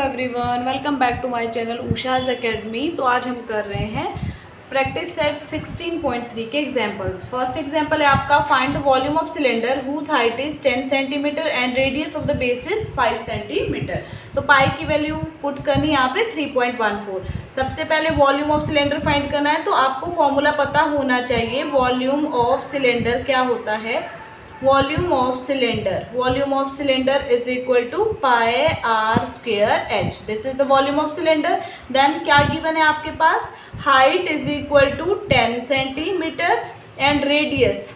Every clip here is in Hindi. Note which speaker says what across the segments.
Speaker 1: Everyone, welcome back to my channel Usha's academy. तो आज हम कर रहे हैं प्रैक्टिस सेट 16.3 के एग्जांपल्स। फर्स्ट एग्जांपल है आपका find the volume of cylinder whose height is 10 centimetre and radius of the base is 5 centimetre. तो पाई की वैल्यू पुट करनी है यहाँ पे 3.14। सबसे पहले वॉल्यूम ऑफ सिलेंडर फाइंड करना है, तो आपको फॉर्मूला पता होना चाहिए। वॉल्यूम ऑफ सिलेंडर क्या होता है? Volume of cylinder is equal to pi are square h. This is the volume of cylinder. Then क्या गिवन है आपके पास? Height is equal to 10 centimetre and radius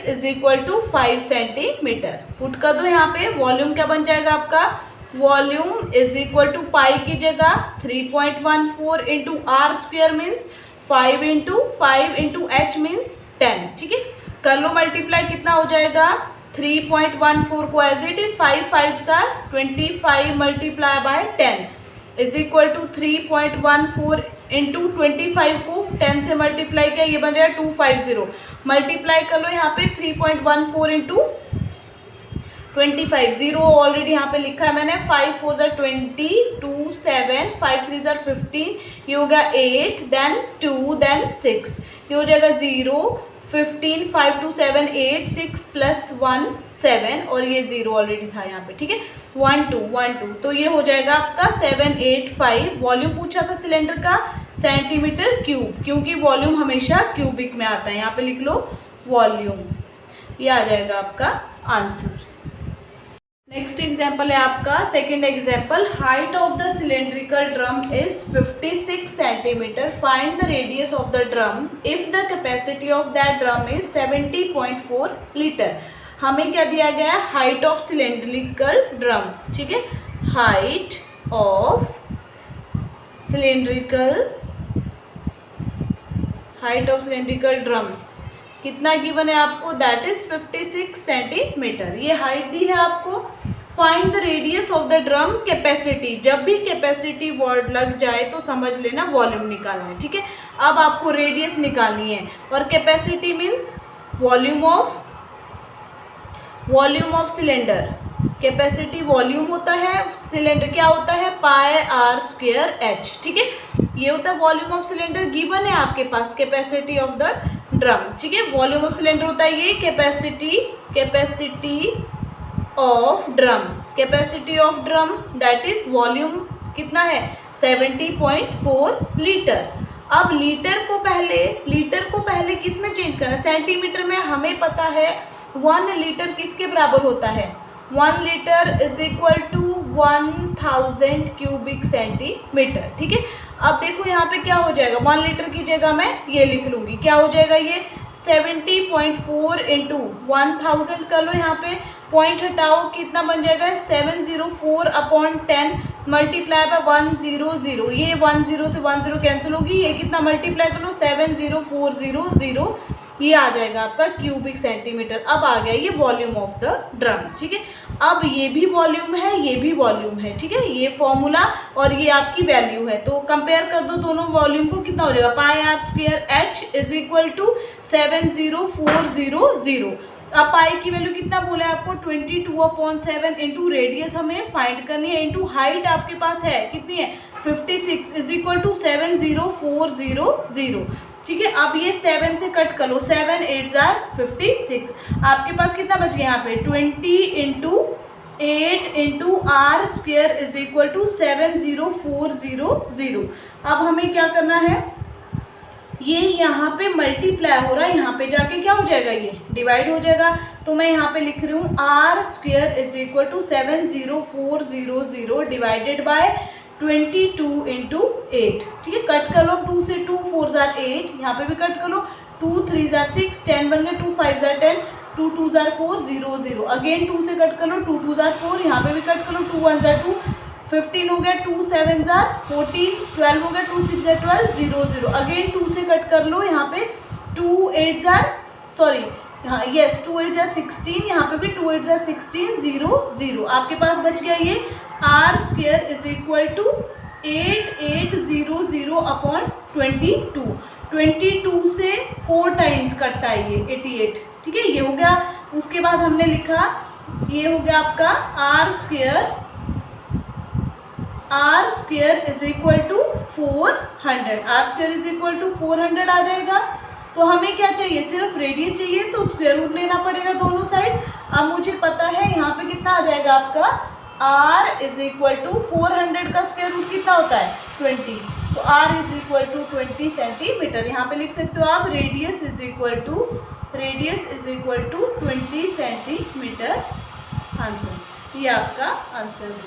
Speaker 1: is equal to 5 centimetre. Put कर दो यहाँ पे। वॉल्यूम क्या बन जाएगा आपका? Volume is equal to pi की जगह 3.14 into are square means 5 into h means 10। ठीक है, कर लो मल्टीप्लाई। कितना हो जाएगा? 3.14 को as it is 5 5 25 multiply by 10 is equal to 3.14 into 25 को 10 से मल्टीप्लाई किया, ये बन जाएगा 250। मल्टीप्लाई कर लो यहाँ पे 3.14 इंटू 25। जीरो ऑलरेडी यहाँ पे लिखा है मैंने। 5 4 20, 2 7, 5 3 15, ये हो गया 8, देन 2, देन 6, ये हो जाएगा 0 15, 5 2 7 8, 6 प्लस 1 7 और ये 0 ऑलरेडी था यहाँ पे। ठीक है, 1 2, तो ये हो जाएगा आपका 785। वॉल्यूम पूछा था सिलेंडर का सेंटीमीटर क्यूब, क्योंकि वॉल्यूम हमेशा क्यूबिक में आता है। यहाँ पे लिख लो वॉल्यूम, ये आ जाएगा आपका आंसर। नेक्स्ट एग्जाम्पल है आपका second example. Height of the cylindrical drum is 56 centimetre. Find the radius of the drum if the capacity of that drum is 70.4 litre. हमें क्या दिया गया है? Height of cylindrical drum. ठीक है, हाइट ऑफ सिलेंड्रिकल ड्रम कितना गिवन है आपको? That is 56 centimetre. ये हाइट दी है आपको। Find the radius of the drum capacity. जब भी कैपेसिटी वर्ड लग जाए तो समझ लेना वॉल्यूम निकालना है। ठीक है, अब आपको रेडियस निकालनी है और capacity means volume of cylinder. Capacity volume होता है, सिलेंडर क्या होता है? पाई आर स्क्वेयर एच। ठीक है, ये होता है वॉल्यूम ऑफ सिलेंडर। गिवन है आपके पास कैपेसिटी ऑफ द ड्रम। ठीक है, वॉल्यूम ऑफ सिलेंडर होता है ये capacity of drum that is volume कितना है? 70.4 लीटर। अब लीटर को पहले किस में चेंज करना है? सेंटीमीटर में। हमें पता है 1 लीटर किसके बराबर होता है? 1 litre is equal to 1000 cubic centimetre. ठीक है, अब देखो यहाँ पे क्या हो जाएगा? 1 लीटर की जगह मैं ये लिख लूँगी। क्या हो जाएगा ये? 70.4 इंटू 1000 कर लो। यहाँ पे पॉइंट हटाओ, कितना बन जाएगा? 704/10 मल्टीप्लाई बाय 100। ये 10 से 10 कैंसिल होगी। ये कितना मल्टीप्लाई कर लो? 70400, ये आ जाएगा आपका क्यूबिक सेंटीमीटर। अब आ गया ये वॉल्यूम ऑफ द ड्रम। ठीक है, अब ये भी वॉल्यूम है, ये भी वॉल्यूम है। ठीक है, ये फॉर्मूला और ये आपकी वैल्यू है, तो कंपेयर कर दो दोनों वॉल्यूम को। कितना हो जाएगा? Pi are square h is equal to 70400। अब पाई की वैल्यू कितना बोला है आपको? 22/7 इंटू रेडियस हमें फाइंड करनी है, इंटू हाइट आपके पास है कितनी है? 56 इज इक्वल टू 70400। ठीक है, अब ये 7 से कट कर लो। 7 8 56। आपके पास कितना बच गया यहाँ पे? 20 into 8 into are square is equal to 70400। अब हमें क्या करना है? ये यहाँ पे मल्टीप्लाई हो रहा है, यहाँ पे जाके क्या हो जाएगा? ये डिवाइड हो जाएगा। तो मैं यहाँ पे लिख रही हूँ R square is equal to 70400 divided by 22 into 8। ठीक है, कट कर लो। 2 से 2 4 8, यहाँ पे भी कट कर लो। 2 3 6, 10 बन गया। 2 5 10, 2 2 4 0 0। अगेन 2 से कट कर लो। 2 2 4, यहाँ पे भी कट कर लो। 2 1 2, 15 हो गया। 2 7 14, 12 हो गया। 2 6 12 0 0। अगेन 2 से कट कर लो। यहाँ पे 2 8 16, यहाँ पे भी 2 8 16 0 0। आपके पास बच गया ये R square is equal to 8800/22। 22 से 4 टाइम्स कटता है ये 88। ठीक है, ये हो गया। उसके बाद हमने लिखा ये हो गया आपका R square is equal to 400, R square is equal to 400 आ जाएगा। तो हमें क्या चाहिए, सिर्फ रेडियस चाहिए, तो स्क्वायर रूट लेना पड़ेगा दोनों साइड। अब मुझे पता है यहाँ पे कितना आ जाएगा आपका, r इज इक्वल टू 400 का स्क्वायर रूट कितना होता है 20, तो r is equal to 20 centimetre. यहाँ पे लिख सकते हो आप radius is equal to 20 centimetre. Answer, ये आपका आंसर है।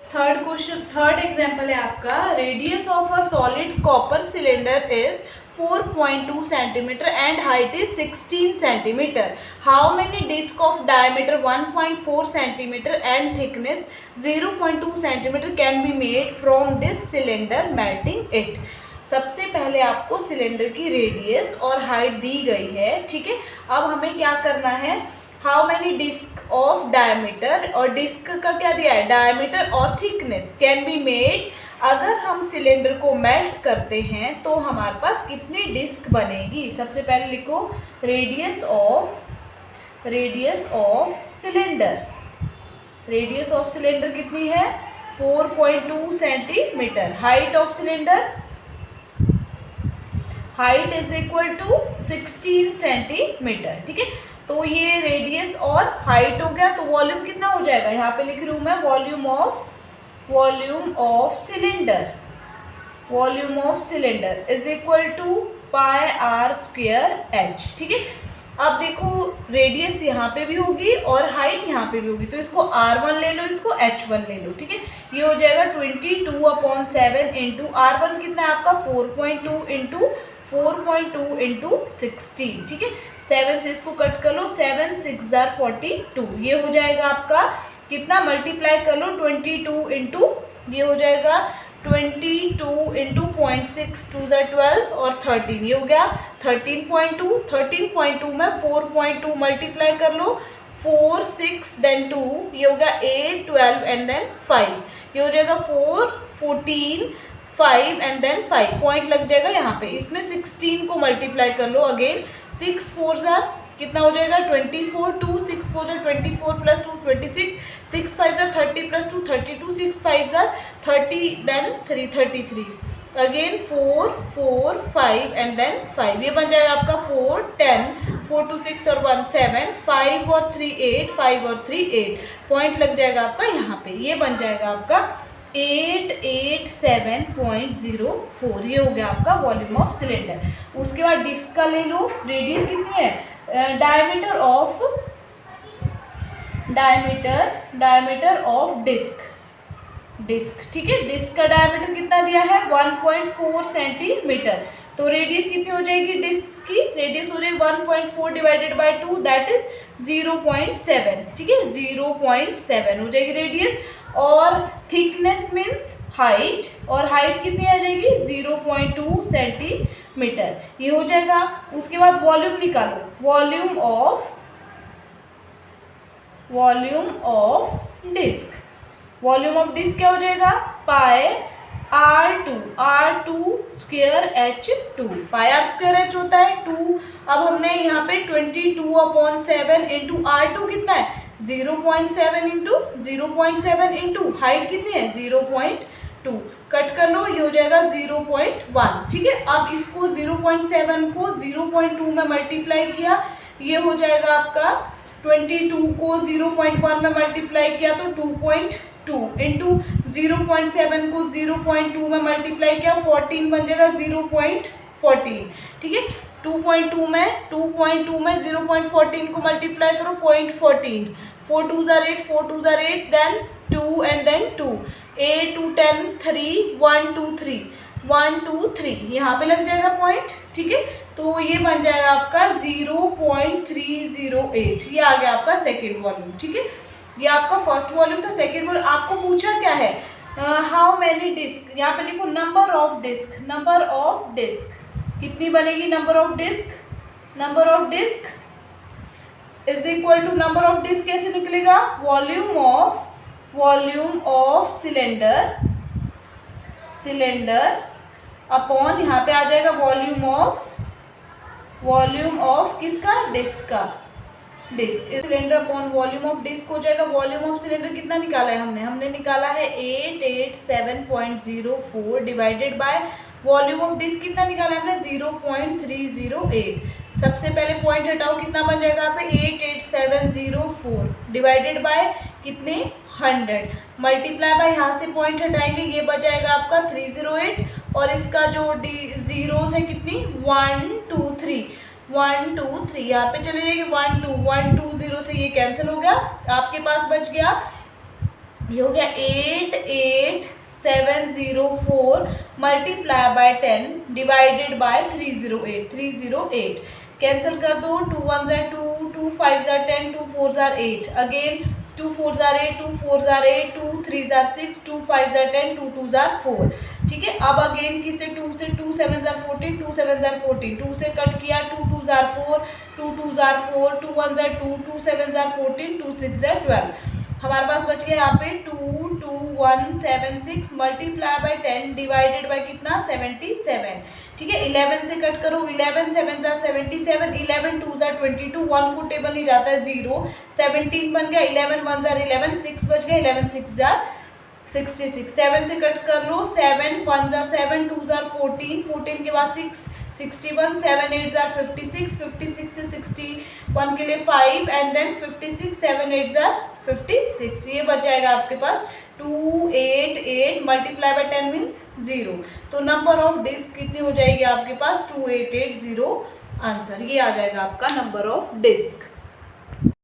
Speaker 1: थर्ड एग्जाम्पल है आपका, radius of a solid copper cylinder is 4.2 centimeter and height is 16 centimeter. How many disc of diameter 1.4 centimeter and thickness 0.2 centimeter can be made from this cylinder melting it? सबसे पहले आपको सिलेंडर की रेडियस और हाइट दी गई है, ठीक है। अब हमें क्या करना है, how many disc of diameter, और डिस्क का क्या दिया है, डायमीटर और थिकनेस कैन बी मेड। अगर हम सिलेंडर को मेल्ट करते हैं तो हमारे पास कितनी डिस्क बनेगी। सबसे पहले लिखो radius of cylinder, radius of cylinder कितनी है 4.2 centimetre. Height of cylinder, height is equal to 16 centimetre, ठीक है। तो ये रेडियस और हाइट हो गया। तो वॉल्यूम कितना हो जाएगा, यहाँ पे लिख रही हूँ मैं volume of cylinder is equal to pi are square H, ठीक है। अब देखो रेडियस यहाँ पे भी होगी और हाइट यहाँ पे भी होगी, तो इसको R1 ले लो, इसको H1 ले लो, ठीक है। ये हो जाएगा 22/7 इंटू R1 कितना है आपका 4.2 इंटू 4.2 इंटू 16, ठीक है। 7 से इसको कट कर लो, 7 6 जार 42, ये हो जाएगा आपका कितना, मल्टीप्लाई कर लो 22 इंटू, ये हो जाएगा 22 इंटू 0.6 2 जार 12 और 13, ये हो गया 13.2 में 4.2 मल्टीप्लाई कर लो, 4 6 देन 2, ये हो गया 8 12 एंड देन 5, ये हो जाएगा 4 14 5 एंड देन 5, पॉइंट लग जाएगा यहाँ पे। इसमें 16 को मल्टीप्लाई कर लो अगेन, 6 4 जार कितना हो जाएगा 24, 2 6 4 जार 24 प्लस 2 26, 6 5 जार 30 प्लस 2 32, 6 5 जार 30 देन 3 33, अगेन 4 4 5 एंड देन 5, ये बन जाएगा आपका 4 10, 4 2 6 और 1 7, 5 और 3 8, 5 और 3 8, पॉइंट लग जाएगा आपका यहाँ पे। ये बन जाएगा आपका 887.04, ये हो गया आपका वॉल्यूम ऑफ सिलेंडर। उसके बाद डिस्क का ले लो, रेडियस कितनी है, डायमीटर ऑफ डिस्क, ठीक है। डिस्क का डायमीटर कितना दिया है 1.4 सेंटीमीटर, तो रेडियस कितनी हो जाएगी, डिस्क की रेडियस हो जाएगी 1.4 डिवाइडेड बाय 2 दैट इज 0.7, ठीक है, 0.7 हो जाएगी रेडियस। और थिकनेस मीन्स हाइट, और हाइट कितनी आ जाएगी 0.2 सेंटीमीटर, ये हो जाएगा। उसके बाद वॉल्यूम निकालो, वॉल्यूम ऑफ डिस्क क्या हो जाएगा, पाई R2 स्क्वेयर H2, पाई R स्क्वेयर H होता है 2। अब हमने यहाँ पे 22/7 इंटू R2 कितना है 0.7 इंटू हाइट कितनी है 0.2, कट कर लो, ये हो जाएगा 0.1, ठीक है। अब इसको 0.7 को 0.2 में मल्टीप्लाई किया, ये हो जाएगा आपका 22 को 0.1 में मल्टीप्लाई किया तो 2.2 इंटू 0.7 को 0.2 में मल्टीप्लाई किया 14 बन जाएगा 0.14, ठीक है। 2.2 में 0.14 को मल्टीप्लाई करो 0.14, 4 2 जार 8, 4 2 जार 8 देन 2 एंड देन 2, 8 2 10 3 1 2 3 1 2 3, यहाँ पे लग जाएगा पॉइंट, ठीक है। तो ये बन जाएगा आपका 0.308, ये आ गया आपका सेकेंड वॉल्यूम, ठीक है। ये आपका फर्स्ट वॉल्यूम था। सेकेंड वॉल्यूम आपको पूछा क्या है, हाउ मैनी डिस्क, यहाँ पे लिखो नंबर ऑफ डिस्क कितनी बनेगी, number of disc is equal to number of disc कैसे निकलेगा, वॉल्यूम ऑफ सिलेंडर अपॉन, यहाँ पे आ जाएगा वॉल्यूम ऑफ किसका, डिस्क का, disc. Cylinder upon volume of disc हो जाएगा। वॉल्यूम ऑफ सिलेंडर कितना निकाला है हमने निकाला है 887.04 divided by volume of disc कितना निकाला है हमने 0.308। सबसे पहले पॉइंट हटाओ, कितना बन जाएगा यहाँ पे 88704 डिवाइडेड बाय कितने 100 मल्टीप्लाई बाय यहाँ से पॉइंट हटाएंगे, ये बच जाएगा आपका 308 और इसका जो जीरोस है कितनी 1 2 3 1 2 3 यहाँ पे चले जाएंगे 1 2 0 से ये कैंसिल हो गया। आपके पास बच गया, ये हो गया 88704 multiply by 10 divided by 308 cancel कर दो। 2 1 jar 2 2 5 jar 10 2 4 jar 8 again 2 4 jar 8 2 4 jar 8 2 3 jar 6 2 5 jar 10 2 2 jar 4। ठीक है, अब अगेन किसे 2 से 2 7 जार 14 2 7 जार 14 2 से कट किया 2 2 jar 4 2 2 jar 4 2 1 jar 2 2 7 jar 14 2 6 jar 12। हमारे पास बच गया यहाँ पे 22176 मल्टीप्लाई बाय 10 डिवाइडेड बाय कितना 77। ठीक है, 11 से कट करो 11 7 जार 77 11 2 जार 22 1 को टेबल नहीं जाता है 0 17 बन गया 11 1 जार 11 6 बच गया 11 6 जार 66 7 से कट कर लो 7 1 जार 7 2 जार 14 14 के बाद 6 61 7 8 जार 56 56 से 61 के लिए 5 एंड देन 56 7 8 जार 56। ये बच जाएगा आपके पास 288 मल्टीप्लाई बाय 10 मीन्स 0। तो नंबर ऑफ डिस्क कितनी हो जाएगी आपके पास 2880 आंसर। ये आ जाएगा आपका नंबर ऑफ डिस्क।